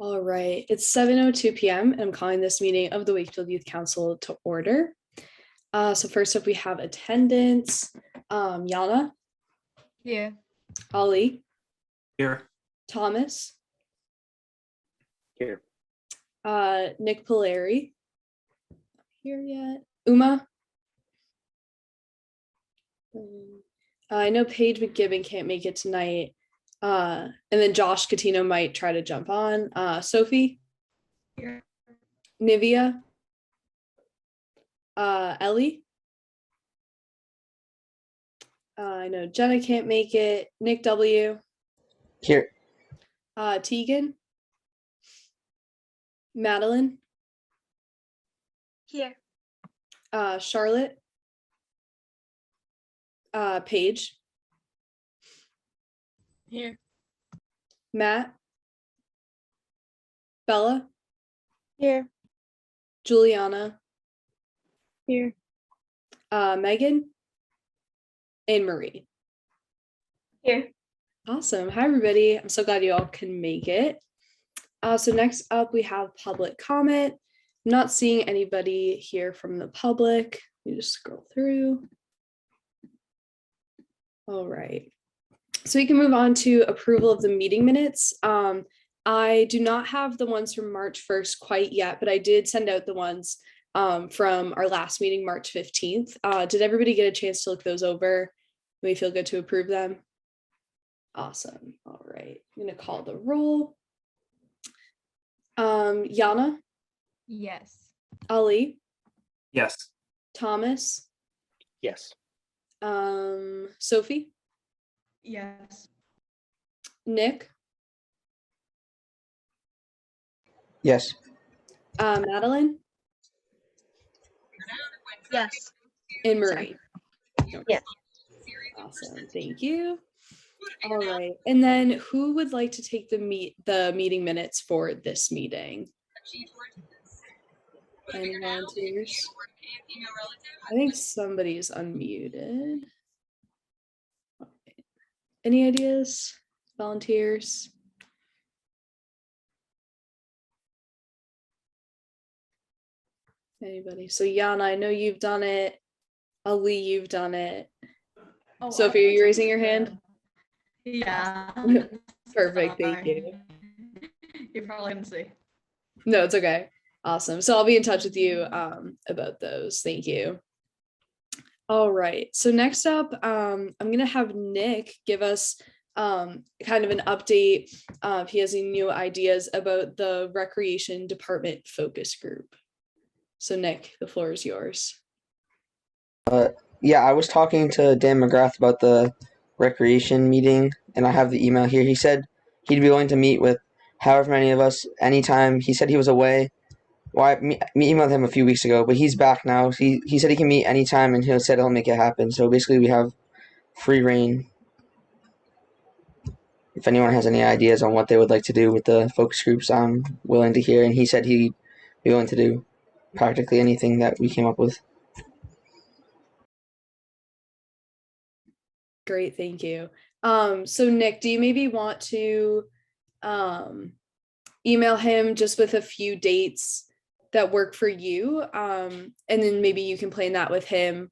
All right, it's 7:02 p.m. and I'm calling this meeting of the Wakefield Youth Council to order. So first up, we have attendance. Yana. Here. Ali. Here. Thomas. Here. Nick Polari. Not here yet. Uma. I know Paige McGibbon can't make it tonight. And then Josh Catino might try to jump on. Sophie. Here. Nivea. Ellie. I know Jenna can't make it. Nick W. Here. Tegan. Madeline. Here. Charlotte. Paige. Here. Matt. Bella. Here. Juliana. Here. Megan. And Marie. Here. Awesome. Hi, everybody. I'm so glad you all can make it. So next up, we have public comment. I'm not seeing anybody here from the public. Let me just scroll through. All right. So we can move on to approval of the meeting minutes. I do not have the ones from March 1st quite yet, but I did send out the ones from our last meeting, March 15th. Did everybody get a chance to look those over? Do we feel good to approve them? Awesome. All right. I'm going to call the roll. Yana. Yes. Ali. Yes. Thomas. Yes. Sophie. Yes. Nick. Yes. Madeline. Yes. And Marie. Yes. Awesome. Thank you. All right. And then who would like to take the meeting minutes for this meeting? Any volunteers? I think somebody's unmuted. Any ideas? Volunteers? Anybody? So Yana, I know you've done it. Ali, you've done it. Oh, Sophie, are you raising your hand? Yeah. Perfect. Thank you. You're probably gonna see. No, it's okay. Awesome. So I'll be in touch with you about those. Thank you. All right. So next up, I'm going to have Nick give us kind of an update. If he has any new ideas about the recreation department focus group. So Nick, the floor is yours. Yeah, I was talking to Dan McGrath about the recreation meeting, and I have the email here. He said he'd be willing to meet with however many of us anytime. He said he was away. Well, I emailed him a few weeks ago, but he's back now. He said he can meet anytime, and he said he'll make it happen. So basically, we have free reign. If anyone has any ideas on what they would like to do with the focus groups, I'm willing to hear. And he said he'd be willing to do practically anything that we came up with. Great, thank you. So Nick, do you maybe want to email him just with a few dates that work for you? And then maybe you can plan that with him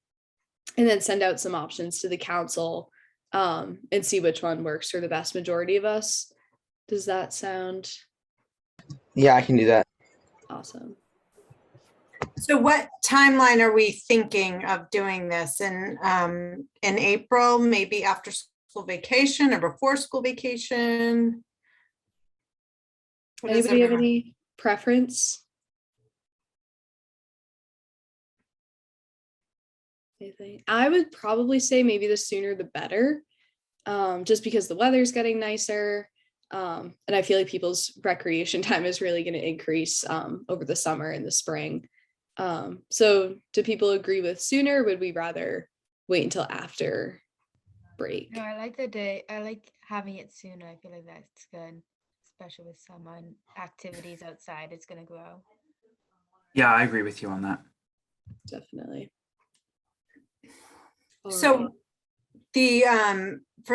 and then send out some options to the council and see which one works for the vast majority of us. Does that sound? Yeah, I can do that. Awesome. So what timeline are we thinking of doing this in April, maybe after school vacation or before school vacation? What does Anybody have everyone- any preference? Anything? I would probably say maybe the sooner the better, just because the weather's getting nicer. And I feel like people's recreation time is really going to increase over the summer and the spring. So do people agree with sooner? Or would we rather wait until after break? No, I like the day. I like having it sooner. I feel like that's good, especially with summer and activities outside. It's gonna grow. Yeah, I agree with you on that. Definitely. All So right. the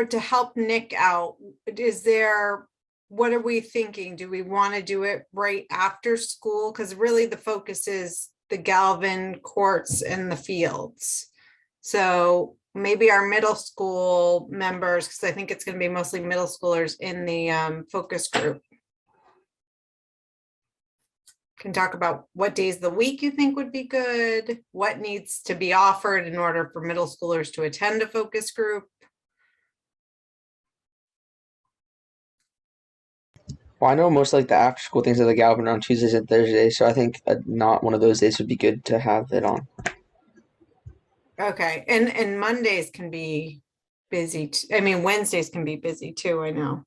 to help Nick out, is there what are we thinking? Do we want to do it right after school? Because really the focus is the Galvin courts and the fields. So maybe our middle school members, because I think it's going to be mostly middle schoolers in the focus group, can talk about what days of the week you think would be good, what needs to be offered in order for middle schoolers to attend a focus group. Well, I know most like the after school things are the Galvin on Tuesdays and Thursdays, so I think not one of those days would be good to have it on. Okay, and Mondays can be busy. I mean, Wednesdays can be busy too, I know.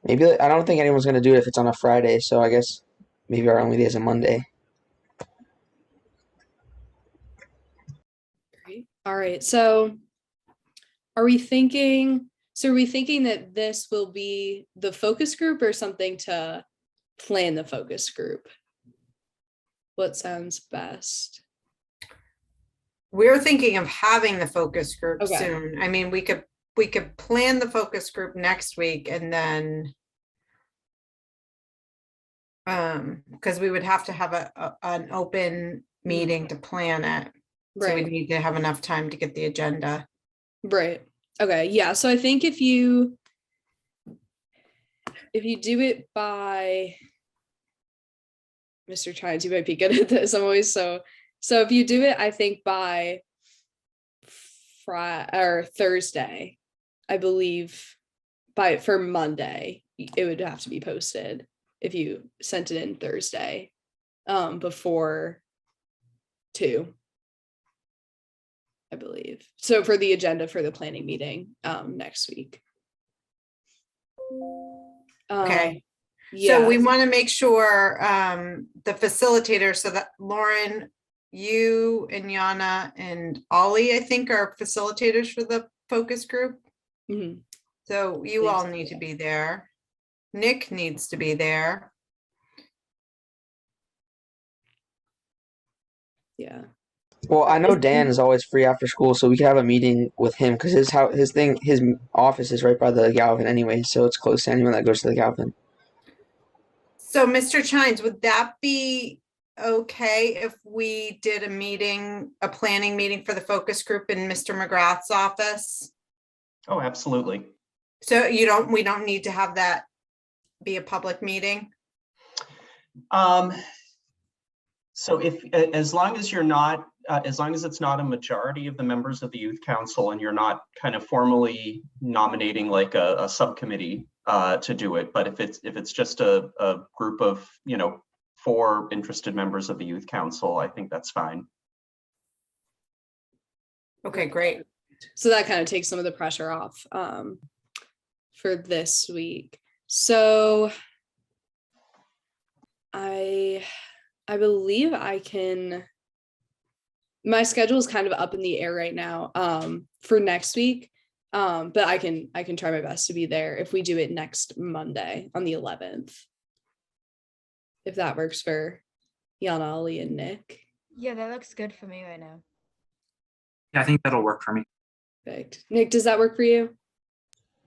Maybe I don't think anyone's gonna do it if it's on a Friday, so I guess maybe our only day is a Monday. Great. All right. So are we thinking that this will be the focus group or something to plan the focus group? What sounds best? We're thinking of having the focus group Okay. soon. I mean, we could plan the focus group next week and then because we would have to have an open meeting to plan it. So we Right. need to have enough time to get the agenda. Right. Okay. Yeah. So I think if you do it by Mr. Chines, you might be good at this. I'm always so if you do it, I think by Friday or Thursday, I believe for Monday, it would have to be posted if you sent it in Thursday, before 2. I believe. So for the agenda for the planning meeting next week. Okay. Yeah. So we want to make sure the facilitators, so that Lauren, you and Yana and Ollie, I think, are facilitators for the focus group. Mhm. So you all need to be there. Nick needs to be there. Yeah. Well, I know Dan is always free after school, so we could have a meeting with him because his office is right by the Galvin anyway, so it's close to anyone that goes to the Galvin. So Mr. Chines, would that be okay if we did a planning meeting for the focus group in Mr. McGrath's office? Oh, absolutely. So we don't need to have that be a public meeting? So as long as you're not, as long as it's not a majority of the members of the youth council and you're not kind of formally nominating like a subcommittee to do it, but if it's just a group of 4 interested members of the youth council, I think that's fine. Okay, great. So that kind of takes some of the pressure off for this week. So I believe my schedule is kind of up in the air right now for next week. But I can try my best to be there if we do it next Monday on the 11th. If that works for Yana, Ollie, and Nick. Yeah, that looks good for me right now. Yeah, I think that'll work for me. Perfect. Nick, does that work for you?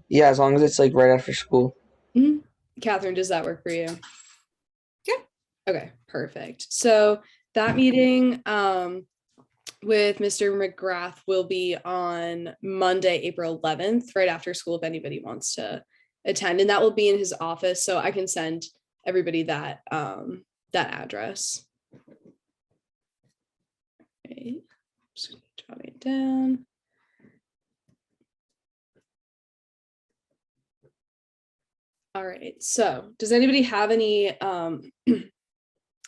Yeah, as long as it's like right after school. Mm-hmm. Catherine, does that work for you? Yeah. Okay, perfect. So that meeting with Mr. McGrath will be on Monday, April 11th, right after school, if anybody wants to attend, and that will be in his office. So I can send everybody that address. Okay. Just gonna jot it down. All right, so does anybody have any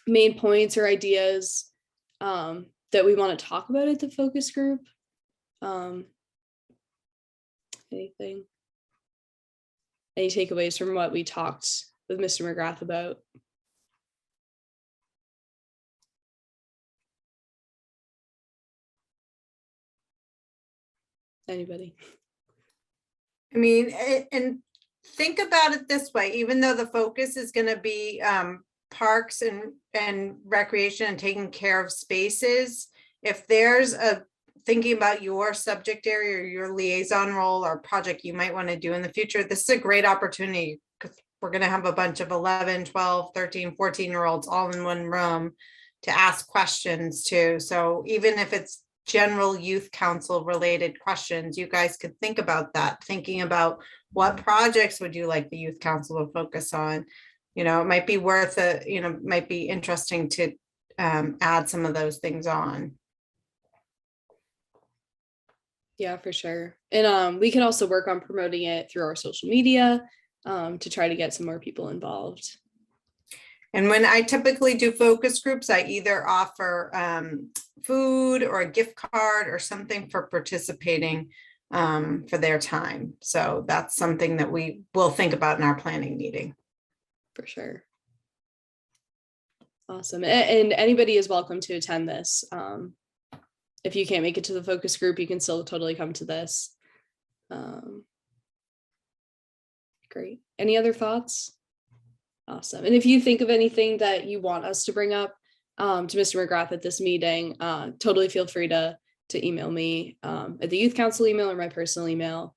main points or ideas that we want to talk about at the focus group? Anything? Any takeaways from what we talked with Mr. McGrath about? Anybody? I mean, and think about it this way, even though the focus is going to be parks and recreation and taking care of spaces, if there's a thinking about your subject area or your liaison role or project you might want to do in the future, this is a great opportunity because we're going to have a bunch of 11, 12, 13, 14-year-olds all in one room to ask questions too. So even if it's general youth council related questions, you guys could think about that, thinking about what projects would you like the youth council to focus on. You know, it might be worth it, you know, might be interesting to add some of those things on. Yeah, for sure. And we can also work on promoting it through our social media to try to get some more people involved. And when I typically do focus groups, I either offer food or a gift card or something for participating for their time. So that's something that we will think about in our planning meeting. For sure. Awesome. And anybody is welcome to attend this. If you can't make it to the focus group, you can still totally come to this. Great. Any other thoughts? Awesome. And if you think of anything that you want us to bring up to Mr. McGrath at this meeting, totally feel free to email me at the youth council email or my personal email.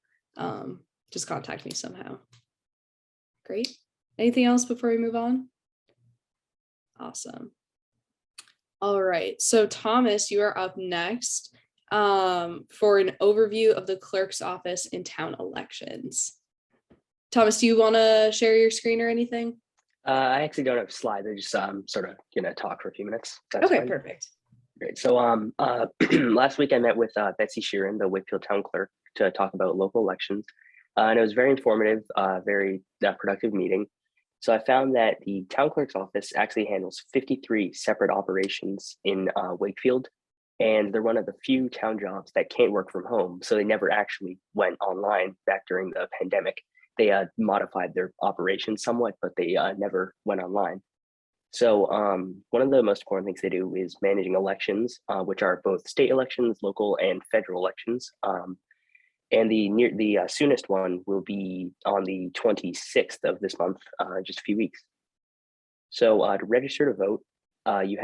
Just contact me somehow. Great. Anything else before we move on? Awesome. All right. So Thomas, you are up next for an overview of the clerk's office in town elections. Thomas, do you want to share your screen or anything? I actually don't have slides. I just sort of gonna talk for a few minutes. That's Okay, fine. perfect. Great. So last week I met with Betsy Sheeran, the Wakefield town clerk, to talk about local elections, and it was very informative, very productive meeting. So I found that the town clerk's office actually handles 53 separate operations in Wakefield, and they're one of the few town jobs that can't work from home. So they never actually went online back during the pandemic. They modified their operations somewhat, but they never went online. So one of the most important things they do is managing elections, which are both state elections, local and federal elections. And the soonest one will be on the 26th of this month, just a few weeks. So to register to vote, you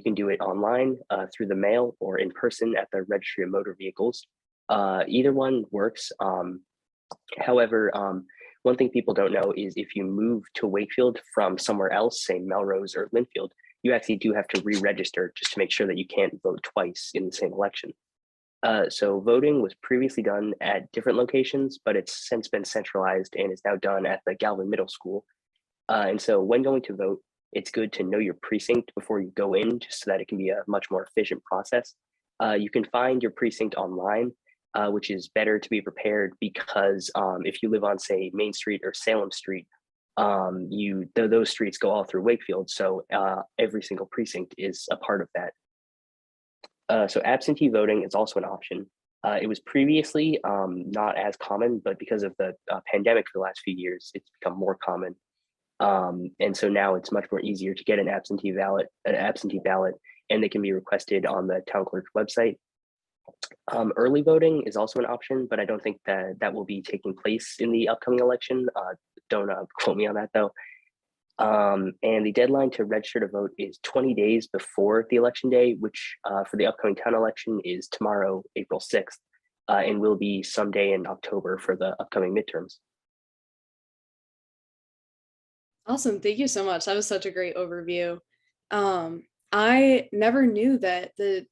can do it online, through the mail, or in person at the Registry of Motor Vehicles. Either one works. However, one thing people don't know is if you move to Wakefield from somewhere else, say Melrose or Linfield, you actually do have to re-register just to make sure that you can't vote twice in the same election. So voting was previously done at different locations, but it's since been centralized and is now done at the Galvin Middle School. And so when going to vote, it's good to know your precinct before you go in, just so that it can be a much more efficient process. You can find your precinct online, which is better to be prepared because if you live on, say, Main Street or Salem Street, those streets go all through Wakefield. So every single precinct is a part of that. So absentee voting is also an option. It was previously not as common, but because of the pandemic for the last few years, it's become more common. And so now it's much more easier to get an absentee ballot, and they can be requested on the town clerk's website. Early voting is also an option, but I don't think that will be taking place in the upcoming election. Don't quote me on that though. And the deadline to register to vote is 20 days before the election day, which for the upcoming town election is tomorrow, April 6th, and will be someday in October for the upcoming midterms. Awesome. Thank you so much. That was such a great overview. I never knew that the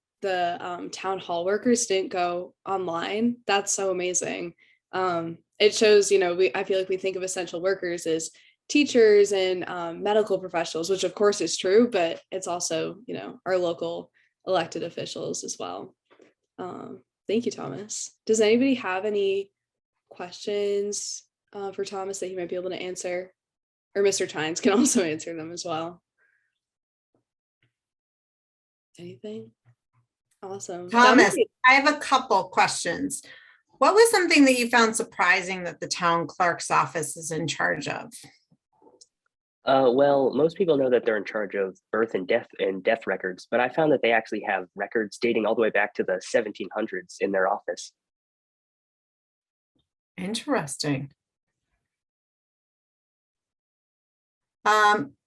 town hall workers didn't go online. That's so amazing. It shows, I feel like we think of essential workers as teachers and medical professionals, which of course is true, but it's also, our local elected officials as well. Thank you, Thomas. Does anybody have any questions for Thomas that he might be able to answer? Or Mr. Tynes can also answer them as well. Anything? Awesome. Thomas, I have a couple questions. What was something that you found surprising that the town clerk's office is in charge of? Well, most people know that they're in charge of birth and death records, but I found that they actually have records dating all the way back to the 1700s in their office. Interesting.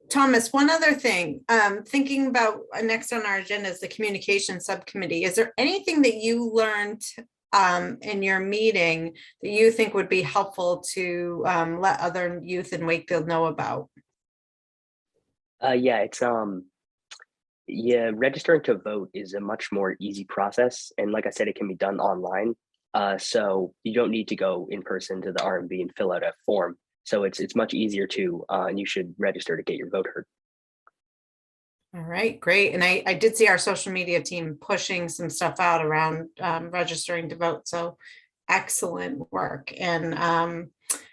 Thomas, one other thing, thinking about next on our agenda is the Communication Subcommittee. Is there anything that you learned in your meeting that you think would be helpful to let other youth in Wakefield know about? Yeah, it's yeah, registering to vote is a much more easy process, and like I said, it can be done online. So you don't need to go in person to the RMV and fill out a form. So it's much easier to, and you should register to get your vote heard. All right, great. And I did see our social media team pushing some stuff out around registering to vote. So excellent work. And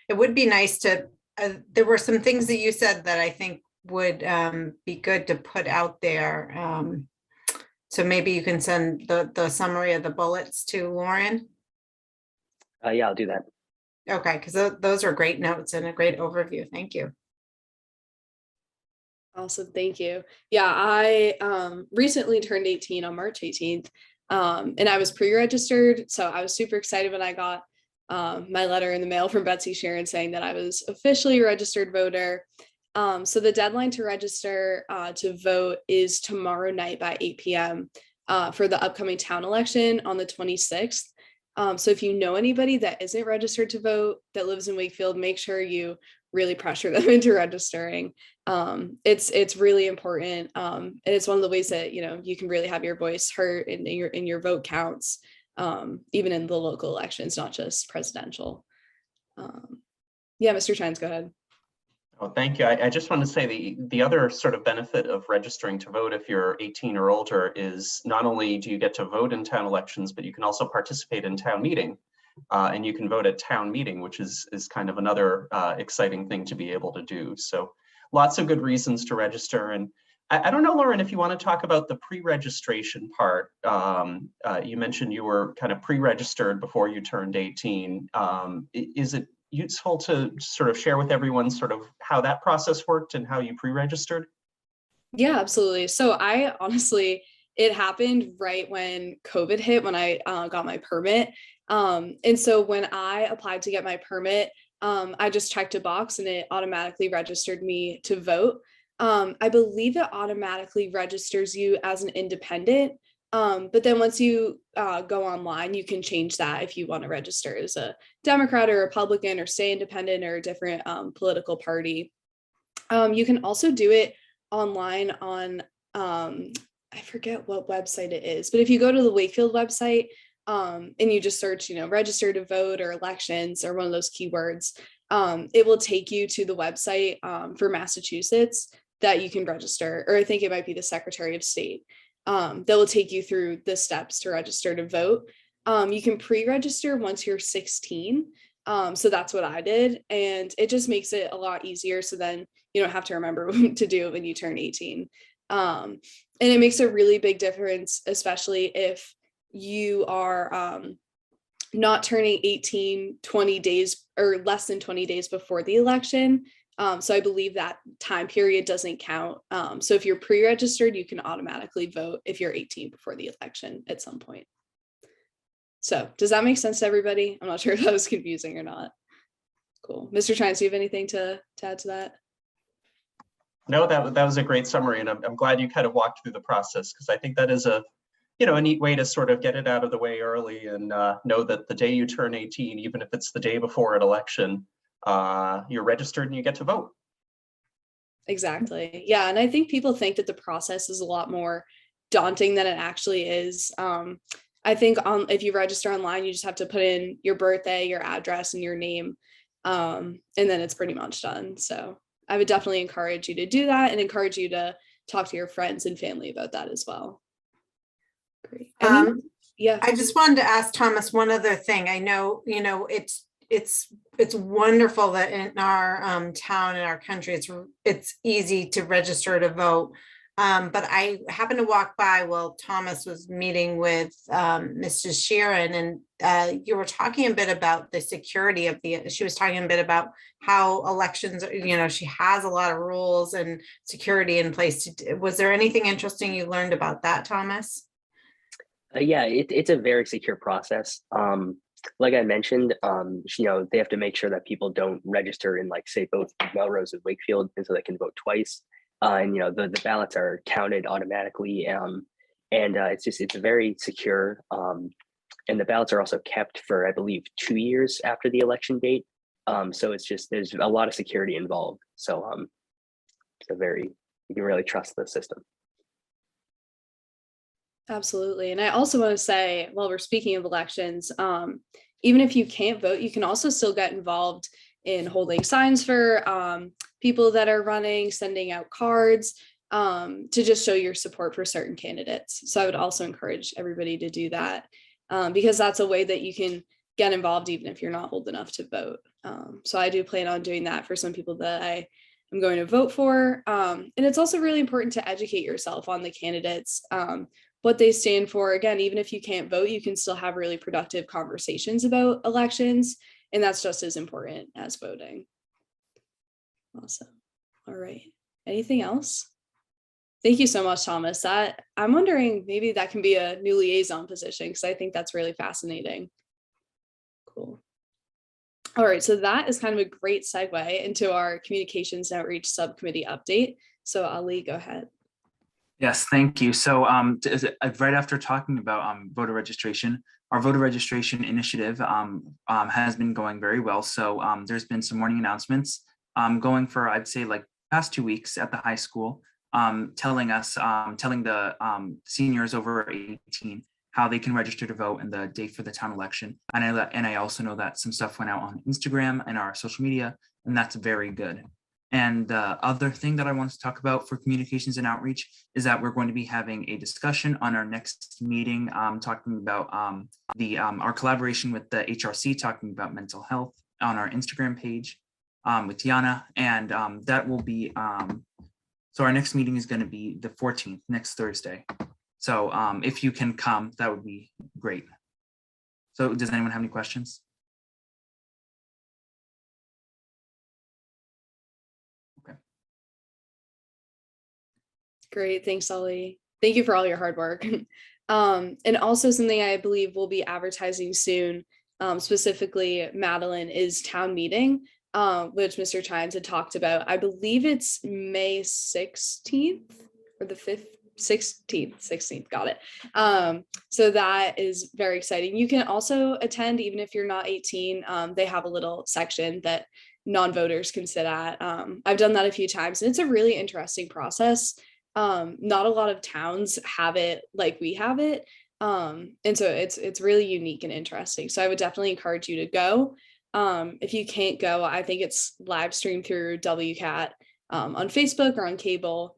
it would be nice to, there were some things that you said that I think would be good to put out there. So maybe you can send the summary of the bullets to Lauren. Yeah, I'll do that. Okay, because those are great notes and a great overview. Thank you. Awesome, thank you. Yeah, I recently turned 18 on March 18th, and I was pre-registered, so I was super excited when I got my letter in the mail from Betsy Sharon saying that I was officially a registered voter. So the deadline to register to vote is tomorrow night by 8 p.m. For the upcoming town election on the 26th. So if you know anybody that isn't registered to vote that lives in Wakefield, make sure you really pressure them into registering. It's really important, and it's one of the ways that you can really have your voice heard and your vote counts, even in the local elections, not just presidential. Yeah, Mr. Chines, go ahead. Oh, thank you. I just want to say the other sort of benefit of registering to vote if you're 18 or older is not only do you get to vote in town elections, but you can also participate in town meeting. And you can vote at town meeting, which is kind of another exciting thing to be able to do. So lots of good reasons to register. And I don't know, Lauren, if you want to talk about the pre-registration part. You mentioned you were kind of pre-registered before you turned 18. Is it useful to sort of share with everyone sort of how that process worked and how you pre-registered? Yeah, absolutely. So I honestly, it happened right when COVID hit, when I got my permit. And so when I applied to get my permit, I just checked a box and it automatically registered me to vote. I believe it automatically registers you as an independent. But then once you go online, you can change that if you want to register as a Democrat or Republican or stay independent or a different political party. You can also do it online on, I forget what website it is, but if you go to the Wakefield website and you just search, register to vote or elections or one of those keywords, it will take you to the website for Massachusetts that you can register, or I think it might be the Secretary of State. That will take you through the steps to register to vote. You can pre-register once you're 16. So that's what I did. And it just makes it a lot easier. So then you don't have to remember what to do when you turn 18. And it makes a really big difference, especially if you are not turning 18 20 days or less than 20 days before the election. So I believe that time period doesn't count. So if you're pre-registered, you can automatically vote if you're 18 before the election at some point. So does that make sense to everybody? I'm not sure if that was confusing or not. Cool. Mr. Chines, do you have anything to add to that? No, that was a great summary, and I'm glad you kind of walked through the process, because I think that is a neat way to sort of get it out of the way early and know that the day you turn 18, even if it's the day before an election, you're registered and you get to vote. Exactly. Yeah. And I think people think that the process is a lot more daunting than it actually is. I think if you register online, you just have to put in your birthday, your address, and your name. And then it's pretty much done. So I would definitely encourage you to do that and encourage you to talk to your friends and family about that as well. Great. Yeah. I just wanted to ask Thomas one other thing. I know, it's wonderful that in our town, in our country, it's easy to register to vote. But I happened to walk by while Thomas was meeting with Mrs. Sheeran, and you were talking a bit about the security of she was talking a bit about how elections, she has a lot of rules and security in place. Was there anything interesting you learned about that, Thomas? Yeah, it's a very secure process. Like I mentioned, they have to make sure that people don't register in, like, say, both Melrose and Wakefield, and so they can vote twice. and the ballots are counted automatically, and it's very secure. And the ballots are also kept for, I believe, 2 years after the election date. So there's a lot of security involved. So you can really trust the system. Absolutely. And I also want to say, while we're speaking of elections, even if you can't vote, you can also still get involved in holding signs for people that are running, sending out cards to just show your support for certain candidates. So I would also encourage everybody to do that because that's a way that you can get involved even if you're not old enough to vote. So I do plan on doing that for some people that I am going to vote for. And it's also really important to educate yourself on the candidates, what they stand for. Again, even if you can't vote, you can still have really productive conversations about elections. And that's just as important as voting. Awesome. All right. Anything else? Thank you so much, Thomas. I'm wondering maybe that can be a new liaison position because I think that's really fascinating. Cool. All right. So that is kind of a great segue into our Communications Outreach Subcommittee update. So Ali, go ahead. Yes, thank you. So right after talking about voter registration, our voter registration initiative has been going very well. So there's been some morning announcements going for, I'd say, like past 2 weeks at the high school, telling the seniors over 18 how they can register to vote and the date for the town election. And I also know that some stuff went out on Instagram and our social media, and that's very good. And the other thing that I want to talk about for communications and outreach is that we're going to be having a discussion on our next meeting, talking about our collaboration with the HRC, talking about mental health on our Instagram page with Tiana. And that will be, so our next meeting is going to be the 14th, next Thursday. So if you can come, that would be great. So does anyone have any questions? Great. Thanks, Ali. Thank you for all your hard work. And also something I believe we'll be advertising soon, specifically Madeline, is town meeting, which Mr. Chines had talked about. I believe it's May 16th or the 16th, got it. So that is very exciting. You can also attend even if you're not 18. They have a little section that non-voters can sit at. I've done that a few times and it's a really interesting process. Not a lot of towns have it like we have it. And so it's really unique and interesting. So I would definitely encourage you to go. If you can't go, I think it's live streamed through WCAT on Facebook or on cable.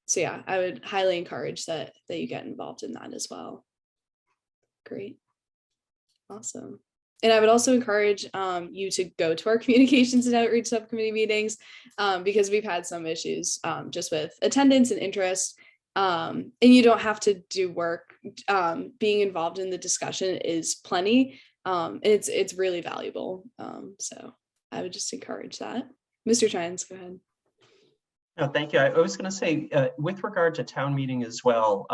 So yeah, I would highly encourage that you get involved in that as well. Great. Awesome. And I would also encourage you to go to our Communications and Outreach Subcommittee meetings because we've had some issues just with attendance and interest. And you don't have to do work. Being involved in the discussion is plenty. It's really valuable. So I would just encourage that. Mr. Chines, go ahead. No, thank you. I was going to say, with regard to town meeting as well,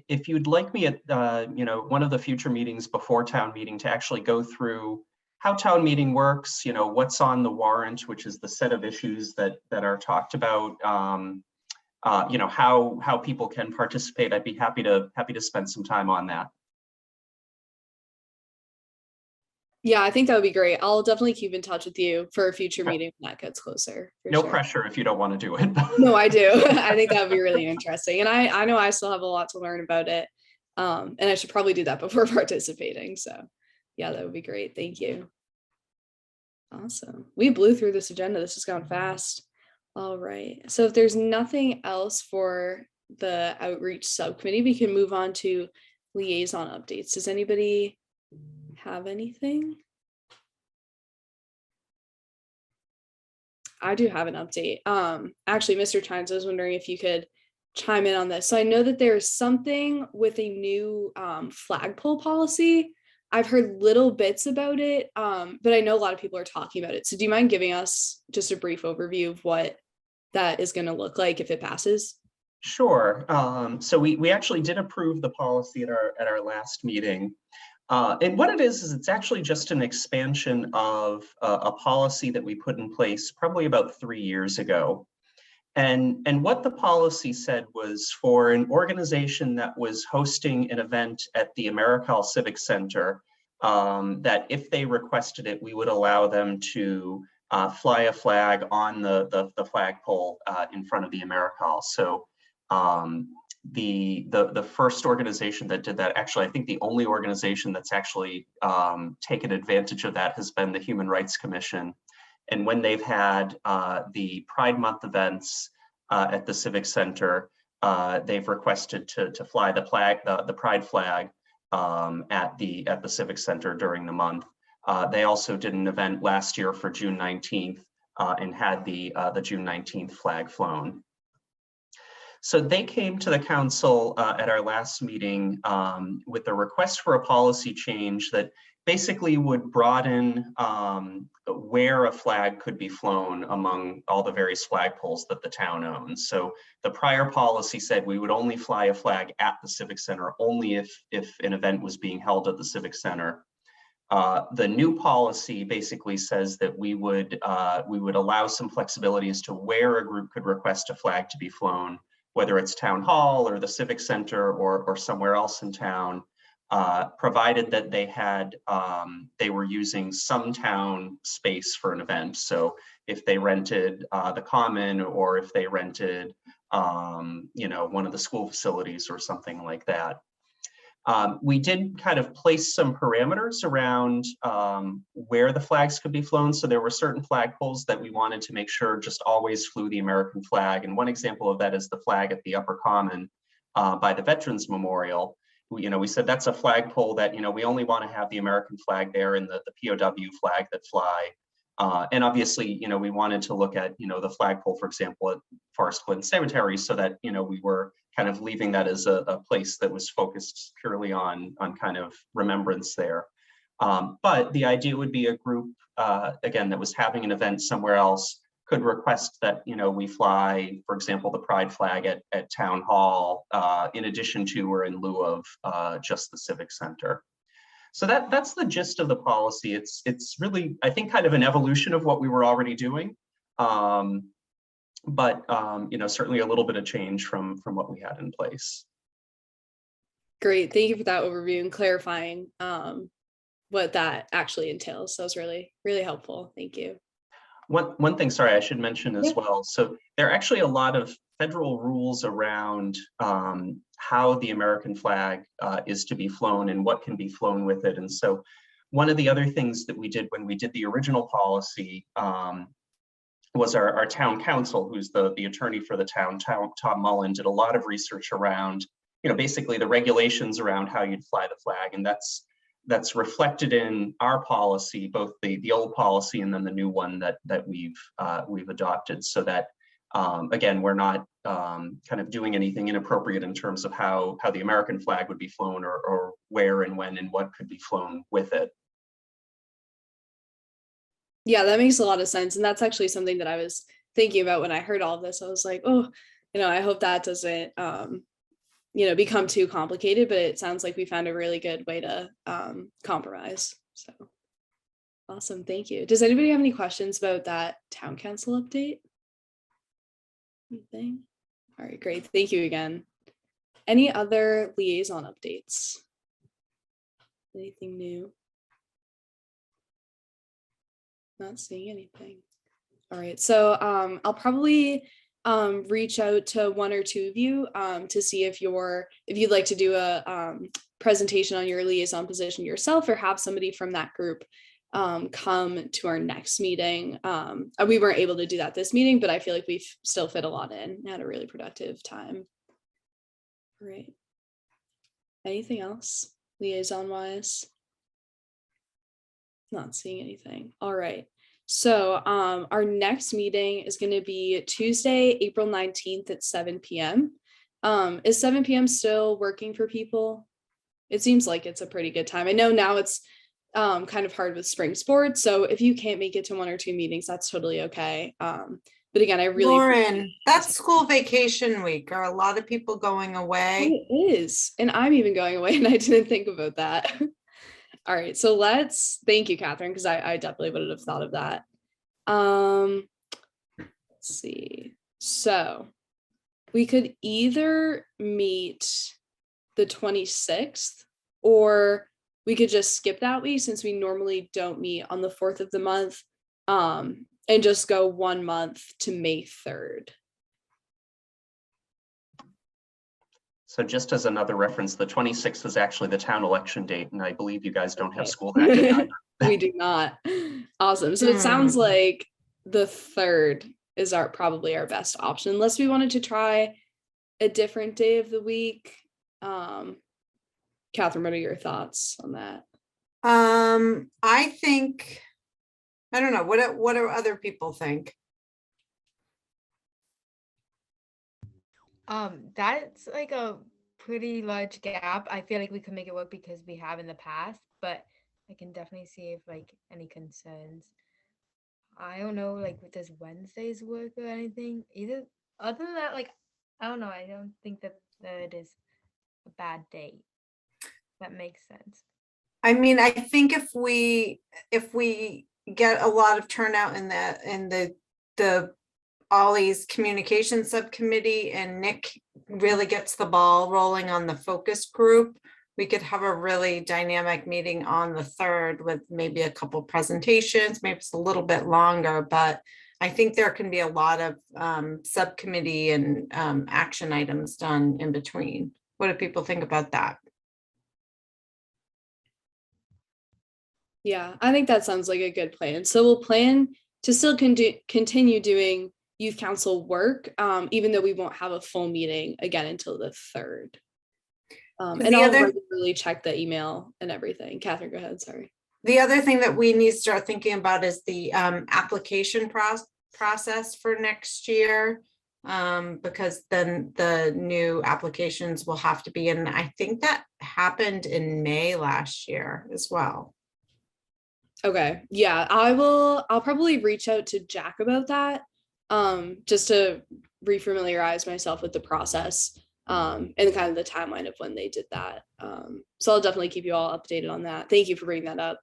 if you'd like me at one of the future meetings before town meeting to actually go through how town meeting works, what's on the warrant, which is the set of issues that are talked about, how people can participate, I'd be happy to spend some time on that. Yeah, I think that would be great. I'll definitely keep in touch with you for a future meeting when that gets closer. No pressure if you don't want to do it. No, I do. I think that would be really interesting. And I know I still have a lot to learn about it. And I should probably do that before participating. So yeah, that would be great. Thank you. Awesome. We blew through this agenda. This has gone fast. All right. So if there's nothing else for the outreach subcommittee, we can move on to liaison updates. Does anybody have anything? I do have an update. Actually, Mr. Chines, I was wondering if you could chime in on this. So I know that there's something with a new flagpole policy. I've heard little bits about it, but I know a lot of people are talking about it. So do you mind giving us just a brief overview of what that is going to look like if it passes? Sure. So we actually did approve the policy at our last meeting. And what it is it's actually just an expansion of a policy that we put in place probably about 3 years ago. And what the policy said was for an organization that was hosting an event at the AmeriCal Civic Center, that if they requested it, we would allow them to fly a flag on the flagpole in front of the AmeriCal. So the first organization that did that, actually, I think the only organization that's actually taken advantage of that has been the Human Rights Commission. And when they've had the Pride Month events at the Civic Center, they've requested to fly the Pride flag at the Civic Center during the month. They also did an event last year for June 19th and had the June 19th flag flown. So they came to the council at our last meeting with a request for a policy change that basically would broaden where a flag could be flown among all the various flagpoles that the town owns. So the prior policy said we would only fly a flag at the Civic Center, only if an event was being held at the Civic Center. The new policy basically says that we would allow some flexibility as to where a group could request a flag to be flown, whether it's town hall or the Civic Center or somewhere else in town, provided that they were using some town space for an event. So if they rented the common, or if they rented, one of the school facilities or something like that. We did kind of place some parameters around where the flags could be flown. So there were certain flagpoles that we wanted to make sure just always flew the American flag. And one example of that is the flag at the Upper Common by the Veterans Memorial. We said that's a flagpole that, we only want to have the American flag there and the POW flag that fly. And obviously, we wanted to look at, the flagpole, for example, at Forest Glen Cemetery, so that, we were kind of leaving that as a place that was focused purely on kind of remembrance there. But the idea would be a group, again, that was having an event somewhere else could request that, we fly, for example, the Pride flag at Town Hall, in addition to or in lieu of just the Civic Center. So that's the gist of the policy. It's really, I think, kind of an evolution of what we were already doing, but certainly a little bit of change from what we had in place. Great, thank you for that overview and clarifying what that actually entails. That was really, really helpful. Thank you. One thing, sorry, I should mention as well. So there are actually a lot of federal rules around how the American flag is to be flown and what can be flown with it. And so one of the other things that we did when we did the original policy was our town council, who's the attorney for the town, Tom Mullen, did a lot of research around, basically the regulations around how you'd fly the flag. And that's reflected in our policy, both the old policy and then the new one that we've adopted, so that again, we're not kind of doing anything inappropriate in terms of how the American flag would be flown or where and when and what could be flown with it. Yeah, that makes a lot of sense. And that's actually something that I was thinking about when I heard all of this. I was like, oh, I hope that doesn't become too complicated, but it sounds like we found a really good way to compromise. So awesome, thank you. Does anybody have any questions about that town council update? Anything? All right, great, thank you again. Any other liaison updates? Anything new? Not seeing anything. All right, so I'll probably reach out to one or two of you to see if you'd like to do a presentation on your liaison position yourself, or have somebody from that group come to our next meeting. We weren't able to do that this meeting, but I feel like we've still fit a lot in. Had a really productive time. All right. Anything else liaison wise? Not seeing anything. All right. So our next meeting is going to be Tuesday, April 19th at 7 p.m. Is 7 p.m. still working for people? It seems like it's a pretty good time. I know now it's kind of hard with spring sports, so if you can't make it to one or two meetings, that's totally okay. But again, I really Lauren, that's school vacation week. Are a lot of people going away? It is, and I'm even going away, and I didn't think about that. All right, so thank you, Catherine, because I definitely would have thought of that. Let's see. So we could either meet the 26th, or we could just skip that week since we normally don't meet on the 4th of the month, and just go 1 month to May 3rd. So just as another reference, the 26th is actually the town election date, and I believe you guys don't have school that day either. We do not. Awesome. So it sounds like the 3rd is probably our best option, unless we wanted to try a different day of the week. Catherine, what are your thoughts on that? I think, I don't know, what do other people think? That's like a pretty large gap. I feel like we can make it work because we have in the past, but I can definitely see if like any concerns. I don't know, like does Wednesdays work or anything? Either other than that, like I don't know. I don't think that it is a bad date. That makes sense. I mean, I think if we get a lot of turnout in the Ollie's Communication Subcommittee and Nick really gets the ball rolling on the focus group, we could have a really dynamic meeting on the 3rd with maybe a couple presentations, maybe it's a little bit longer, but I think there can be a lot of subcommittee and action items done in between. What do people think about that? Yeah, I think that sounds like a good plan. So we'll plan to still continue doing youth council work, even though we won't have a full meeting again until the 3rd. And I'll regularly check the email and everything. Catherine, go ahead, sorry. The other thing that we need to start thinking about is the application process for next year, because then the new applications will have to be in. I think that happened in May last year as well. Okay, yeah, I'll probably reach out to Jack about that, just to refamiliarize myself with the process, and kind of the timeline of when they did that. So I'll definitely keep you all updated on that. Thank you for bringing that up.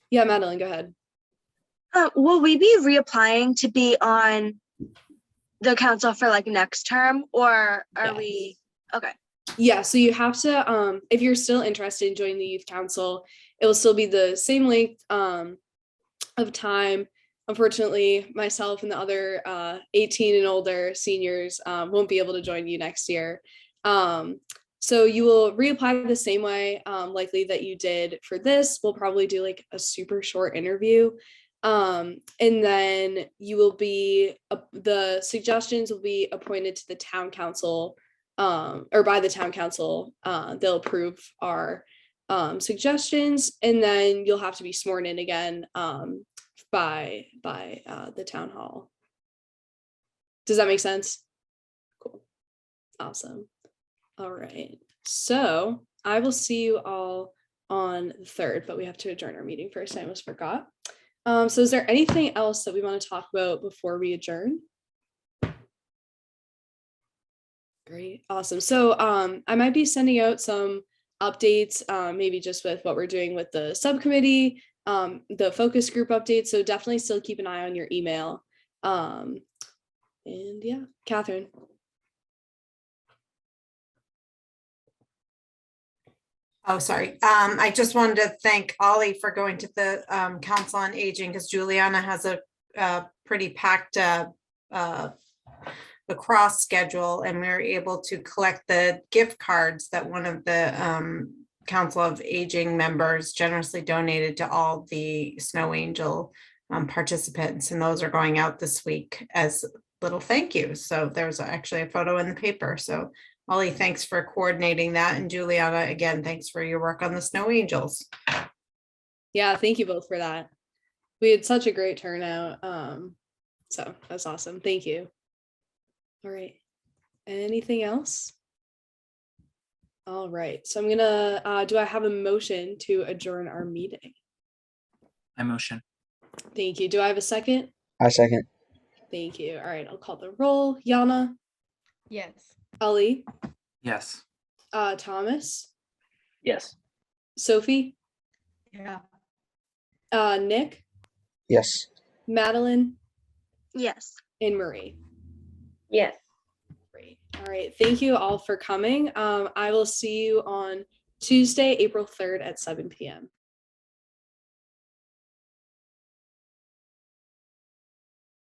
Yeah, Madeline, go ahead. Will we be reapplying to be on the council for like next term, or are we? Okay. Yeah, so you have to, if you're still interested in joining the youth council, it will still be the same length of time. Unfortunately, myself and the other 18 and older seniors won't be able to join you next year. So you will reapply the same way, likely that you did for this. We'll probably do like a super short interview. And then you will be, the suggestions will be appointed to the town council, or by the town council. They'll approve our suggestions, and then you'll have to be sworn in again by the town hall. Does that make sense? Cool. Awesome. All right. So I will see you all on the 3rd, but we have to adjourn our meeting first. I almost forgot. So is there anything else that we want to talk about before we adjourn? Great. Awesome. So I might be sending out some updates, maybe just with what we're doing with the subcommittee, the focus group updates. So definitely still keep an eye on your email. And yeah, Catherine. Oh, sorry. I just wanted to thank Ollie for going to the Council on Aging, because Juliana has a pretty packed lacrosse schedule, and we were able to collect the gift cards that one of the Council of Aging members generously donated to all the Snow Angel participants, and those are going out this week as little thank yous. So there's actually a photo in the paper. So Ollie, thanks for coordinating that. And Juliana, again, thanks for your work on the Snow Angels. Yeah, thank you both for that. We had such a great turnout. So that's awesome. Thank you. All right. Anything else? All right. So I'm gonna, do I have a motion to adjourn our meeting? I motion. Thank you. Do I have a second? I second. Thank you. All right. I'll call the roll. Yana, Yes. Ali, Yes. Thomas, Yes. Sophie, Yeah. Nick, Yes. Madeline, Yes. and Marie. Yes. Great. All right. Thank you all for coming. I will see you on Tuesday, April 3rd at 7 p.m.